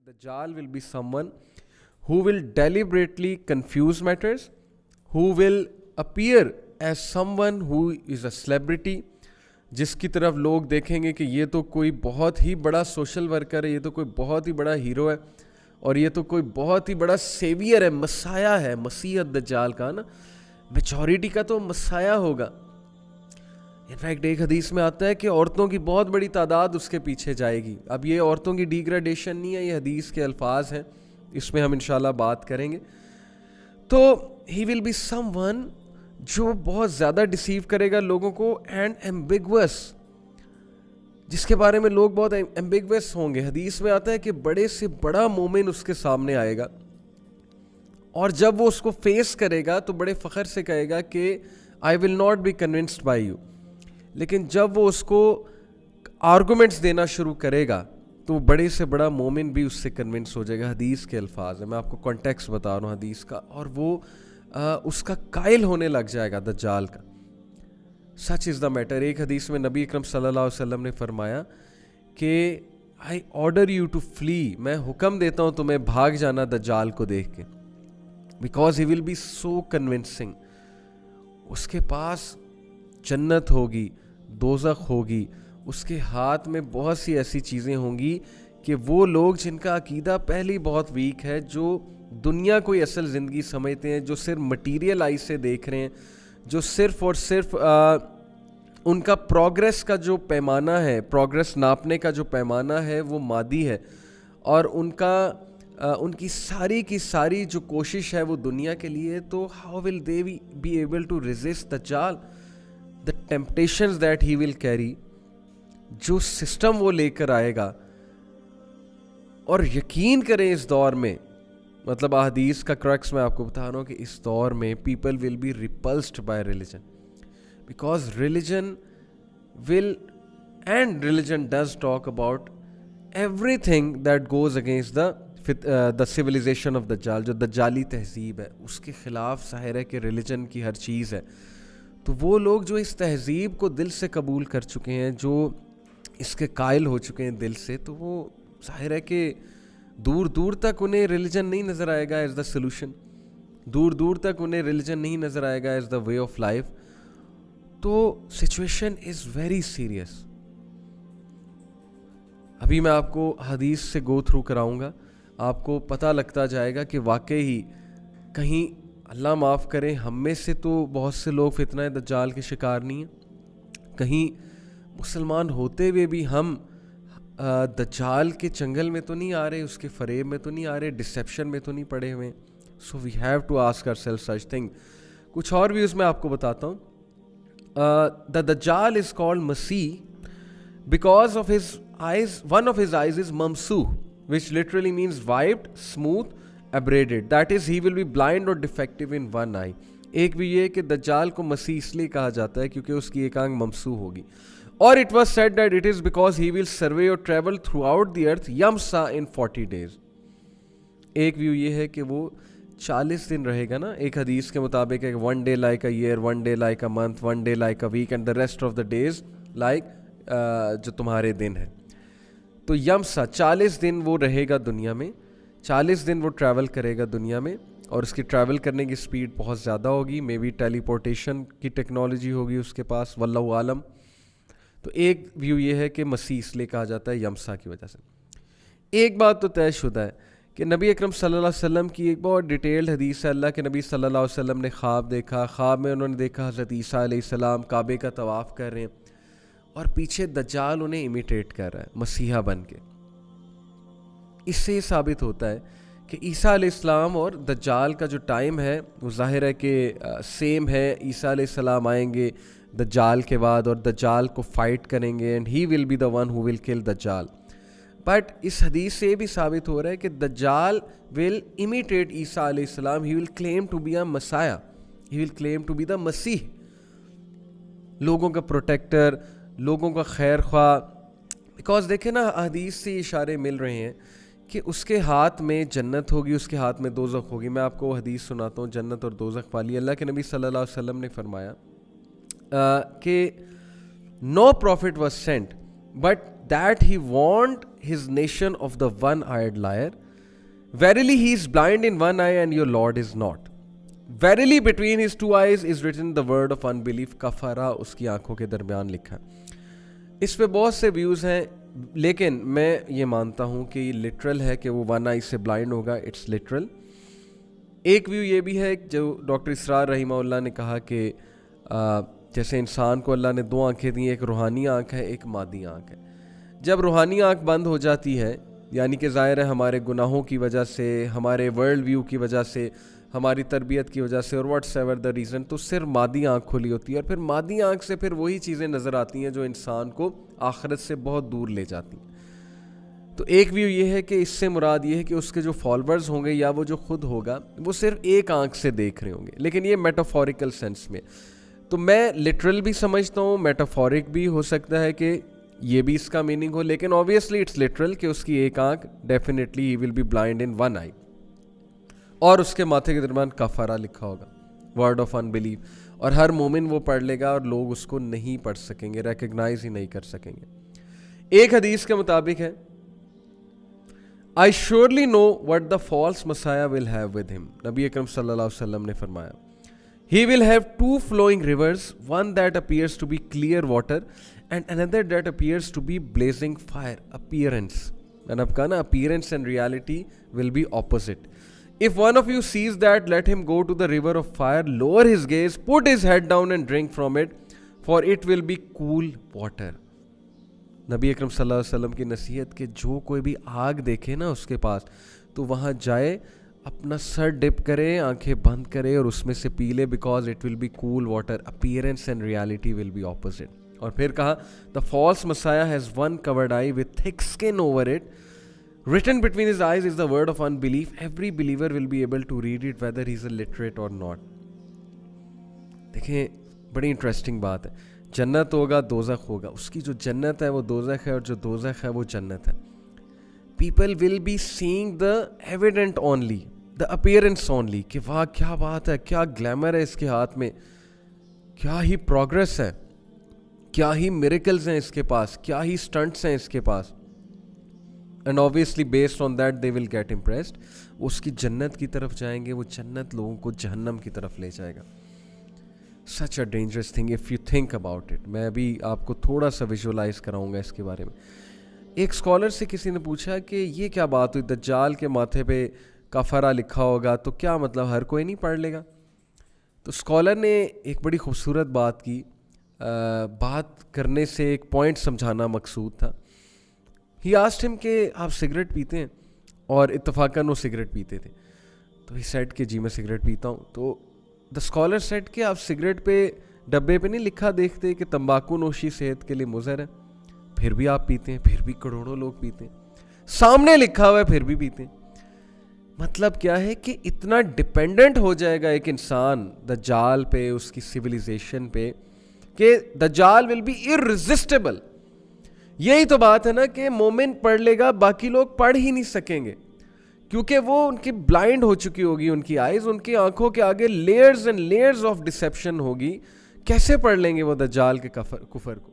Dajjal will be someone who will deliberately confuse matters, who will appear as someone who is a celebrity, जिसकी तरफ लोग देखेंगे कि ये तो कोई बहुत ही बड़ा सोशल वर्कर है, ये तो कोई बहुत ही बड़ा हीरो है और ये तो कोई बहुत ही बड़ा सेवियर है, मसाया है, मसीह दज्जाल का ना मेजॉरिटी का तो मसाया होगा. इनफैक्ट एक हदीस में आता है कि औरतों की बहुत बड़ी तादाद उसके पीछे जाएगी. अब ये औरतों की डिग्रेडेशन नहीं है, ये हदीस के अल्फाज हैं, इसमें हम इंशाल्लाह बात करेंगे. तो ही विल बी समवन जो बहुत ज़्यादा डिसीव करेगा लोगों को एंड एम्बिगुअस, जिसके बारे में लोग बहुत एम्बिगुअस होंगे. हदीस में आता है कि बड़े से बड़ा मोमिन उसके सामने आएगा और जब वो उसको फेस करेगा तो बड़े फ़ख्र से कहेगा कि I will not be convinced by you. लेकिन जब वो उसको आर्गूमेंट्स देना शुरू करेगा तो बड़े से बड़ा मोमिन भी उससे कन्विंस हो जाएगा. हदीस के अल्फाज है, मैं आपको कॉन्टेक्स्ट बता रहा हूँ हदीस का, और वो उसका कायल होने लग जाएगा दज्जाल का. Such is the matter. एक हदीस में नबी अकरम सल्लल्लाहु अलैहि वसल्लम ने फरमाया कि I order you to flee, मैं हुक्म देता हूँ तुम्हें भाग जाना दज्जाल को देख के, because he will B so convincing. उसके पास जन्नत होगी, दोज़ख होगी, उसके हाथ में बहुत सी ऐसी चीज़ें होंगी कि वो लोग जिनका अकीदा पहले बहुत वीक है, जो दुनिया कोई असल ज़िंदगी समझते हैं, जो सिर्फ मटीरियल आई से देख रहे हैं, जो सिर्फ और सिर्फ उनका प्रोग्रेस का जो पैमाना है, प्रोग्रेस नापने का जो पैमाना है वो मादी है, और उनकी सारी की सारी जो कोशिश है वो दुनिया के लिए. तो how will they be able to resist Dajjal, the temptations that he will carry, जो सिस्टम वो लेकर आएगा. और यकीन करें इस दौर में, मतलब हदीस का क्रक्स मैं आपको बता रहा हूँ कि इस दौर में people will be repulsed by religion, because religion will end religion does talk about everything that goes against the civilization of Dajjal. जो दज्जाली तहजीब है उसके ख़िलाफ़ ज़ाहिर है कि रिलीजन की हर चीज़ है. तो वो लोग जो इस तहजीब को दिल से कबूल कर चुके हैं, जो इसके कायल हो चुके हैं दिल से, तो वो ज़ाहिर है कि दूर दूर तक उन्हें रिलीजन नहीं नज़र आएगा एज द सलूशन, दूर दूर तक उन्हें रिलीजन नहीं नज़र आएगा as the way of life. तो सिचुएशन इज़ वेरी सीरियस. अभी मैं आपको हदीस से गो थ्रू कराऊंगा, आपको पता लगता जाएगा कि वाकई ही कहीं अल्लाह माफ़ करे हम में से तो बहुत से लोग फितना दज्जाल के शिकार नहीं हैं, कहीं मुसलमान होते हुए भी हम दज्जाल के चंगल में तो नहीं आ रहे, उसके फरेब में तो नहीं आ रहे, डिसेप्शन में तो नहीं पड़े हुए. So we have to ask ourselves such thing. कुछ और भी उसमें आपको बताता हूँ. The Dajjal is called Masih because of his eyes, one of his eyes is ममसूह, which literally means wiped, smooth, abraded. That is, he will be blind or defective in one eye. एक भी ये कि दज्जाल को मसीह इसलिए कहा जाता है क्योंकि उसकी एक आंख ममसूह होगी. और it was said that it is because he will survey or travel throughout the earth yamsa in 40 days. एक व्यू ये है कि वो 40 दिन रहेगा ना, एक हदीस के मुताबिक है, one day like a year, one day like a month, one day like a week and the rest of the days like जो तुम्हारे दिन है. तो यमसा 40 दिन वो रहेगा दुनिया में, 40 दिन वो ट्रैवल करेगा दुनिया में, और उसकी ट्रैवल करने की स्पीड बहुत ज़्यादा होगी. मे बी टेलीपोर्टेशन की टेक्नोलॉजी होगी उसके पास, वल्लाहु आलम. तो एक व्यू ये है कि मसीह इसलिए कहा जाता है यमसा की वजह से. एक बात तो तयशुदा है कि नबी अकरम सल्लल्लाहु अलैहि वसल्लम की एक बहुत डिटेल्ड हदीस है. अल्लाह के नबी सल्लल्लाहु अलैहि वसल्लम ने ख्वाब देखा, ख्वाब में उन्होंने देखा हज़रत ईसा अलैहिस्सलाम काबे का तवाफ़ कर रहे हैं और पीछे दज्जाल उन्हें इमिटेट कर रहा है मसीहा बन के. इससे ये साबित होता है कि ईसा अलैहिस्सलाम और दज्जाल का जो टाइम है वो ज़ाहिर है कि सेम है. ईसा अलैहिस्सलाम आएंगे दज्जाल के बाद और दज्जाल को फाइट करेंगे and he will be the one who will kill Dajjal. But इस हदीस से भी साबित हो रहा है कि दज्जाल विल इमिटेट ईसा अलैहिस्सलाम. He will claim to be a Messiah, he will claim to be the Masih, लोगों का प्रोटेक्टर, लोगों का खैर ख्वाह. बिकॉज देखे ना हदीस से इशारे मिल रहे हैं कि उसके हाथ में जन्नत होगी, उसके हाथ में दोज़ख होगी. मैं आपको हदीस सुनाता हूँ जन्नत और दोज़ख वाली. अल्लाह के नबी सल्लल्लाहु अलैहि वसल्लम ने फरमाया कि no profit was sent but that he want his nation of the one-eyed liar. Verily he is blind in one eye and your Lord is not. Verily between his two eyes is written the word of unbelief. कफरा उसकी आंखों के दरमियान लिखा. इस पे बहुत से views हैं, लेकिन मैं ये मानता हूँ कि लिटरल है कि वो वन आई से ब्लाइंड होगा. It's literal. एक व्यू ये भी है जो डॉक्टर इसरार रहीमहुल्लाह ने कहा कि जैसे इंसान को अल्लाह ने दो आंखें दी, एक रूहानी आंख है, एक मादी आंख है. जब रूहानी आंख बंद हो जाती है, यानी कि ज़ाहिर है हमारे गुनाहों की वजह से, हमारे वर्ल्ड व्यू की वजह से, हमारी तरबियत की वजह से और व्हाट्स एवर द रीज़न, तो सिर्फ मादी आंख खुली होती है. और फिर मादी आंख से फिर वही चीज़ें नज़र आती हैं जो इंसान को आखिरत से बहुत दूर ले जाती हैं. तो एक व्यू ये है कि इससे मुराद ये है कि उसके जो फॉलोअर्स होंगे या वो जो खुद होगा वो सिर्फ एक आंख से देख रहे होंगे, लेकिन ये मेटाफोरिकल सेंस में. तो मैं लिटरल भी समझता हूँ, मेटाफोरिक भी हो सकता है कि ये भी इसका मीनिंग हो, लेकिन ऑब्वियसली इट्स लिटरल कि उसकी एक आंख, definitely he will be blind in one eye, और उसके माथे के दरमियान कफरा लिखा होगा, वर्ड ऑफ अनबिलीव. और हर मोमिन वो पढ़ लेगा और लोग उसको नहीं पढ़ सकेंगे, रिकग्नाइज ही नहीं कर सकेंगे. एक हदीस के मुताबिक है, I surely know what the false Messiah will have with him. नबी अकरम सल्लल्लाहु अलैहि वसल्लम ने फरमाया, He will have two flowing rivers, one that appears to be clear water and another that appears to be blazing fire. Appearance. And अब कहा ना, appearance and reality will be opposite. If one of you sees that, let him go to the river of fire, lower his gaze, put his head down and drink from it, for it will be cool water. नबी अकरम सल्लल्लाहु अलैहि वसल्लम की नसीहत कि जो कोई भी आग देखे ना उसके पास, तो वहाँ जाए, अपना सर डिप करे, आंखें बंद करे और उसमें से पी ले, because it will be cool water. Appearance and reality will be opposite. और फिर कहा, the false messiah has one covered eye with thick skin over it, written between his eyes is the word of unbelief. Every believer will be able to read it whether he is illiterate or not. देखें, बड़ी interesting बात है. जन्नत होगा, दोज़ख होगा. उसकी जो जन्नत है वो दोज़ख है और जो दोज़ख है वो जन्नत है. People will be seeing the evident only, the appearance only, कि वाह क्या बात है, क्या ग्लैमर है इसके हाथ में, क्या ही प्रोग्रेस है, क्या ही मिरेकल्स हैं इसके पास, क्या ही स्टंट्स हैं इसके पास. And obviously based on that they will get impressed. उसकी जन्नत की तरफ जाएंगे, वो जन्नत लोगों को जहन्नम की तरफ ले जाएगा. Such a dangerous thing if you think about it. मैं अभी आपको थोड़ा सा विजुअलाइज कराऊंगा इसके बारे में. एक स्कॉलर से किसी ने पूछा कि ये क्या बात हुई, दज्जाल के माथे पे कफरा लिखा होगा तो क्या मतलब हर कोई नहीं पढ़ लेगा. तो स्कॉलर ने एक बड़ी खूबसूरत बात की. बात करने से एक पॉइंट समझाना मकसूद था. ही आस्क्ड हिम कि आप सिगरेट पीते हैं, और इत्तफाकन वो सिगरेट पीते थे. तो ही सेड कि जी मैं सिगरेट पीता हूँ. तो द स्कॉलर सेड कि आप सिगरेट पे डब्बे पे नहीं लिखा देखते कि तंबाकू नोशी सेहत के लिए मुज़र है, फिर भी आप पीते हैं, फिर भी करोड़ों लोग पीते हैं, सामने लिखा हुआ है फिर भी पीते हैं. मतलब क्या है कि इतना डिपेंडेंट हो जाएगा एक इंसान दज्जाल पे, उसकी सिविलाइजेशन पे, कि दज्जाल विल बी इररेजिस्टेबल. यही तो बात है ना कि मोमिन पढ़ लेगा, बाकी लोग पढ़ ही नहीं सकेंगे, क्योंकि वो उनकी ब्लाइंड हो चुकी होगी, उनकी आइज़, उनकी आंखों के आगे layers and layers of deception होगी. कैसे पढ़ लेंगे वो दज्जाल के कुफर को.